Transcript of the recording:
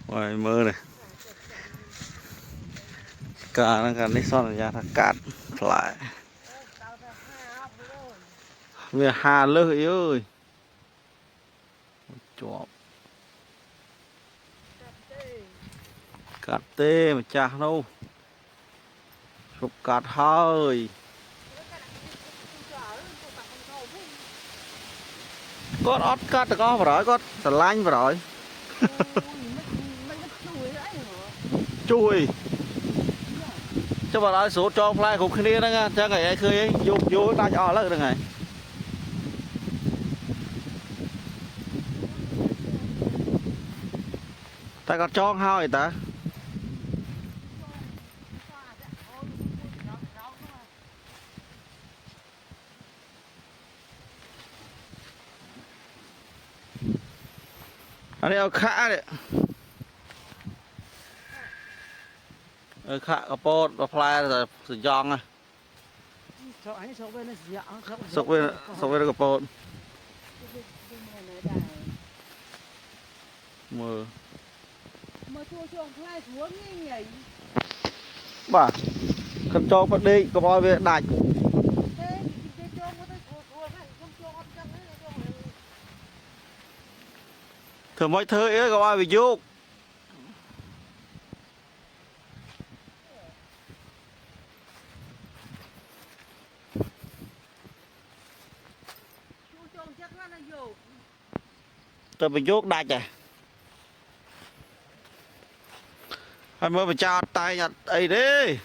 Ngoài mơ này cả nó gần đi son nhà thằng cát lại về hà lơi ơi chọp cát tê mà cha đâu chụp cát hơi có ót cát có vào rồi có sờ lanh vào rồi chui cho bà nói số cho fly cũng kia đó nha cho ngày khơi ấy vô vô ta cho lắm được ngày ta còn cho hao vậy ta anh ấy khá đấy khá có bột và fly rồi sử dụng à sốc bên có bột mờ bà không cho phát đi có bao về đạch thường mọi thứ ấy có bao về vô tôi bị dốt đạch à anh mới phải cho tay nhặt ấy đi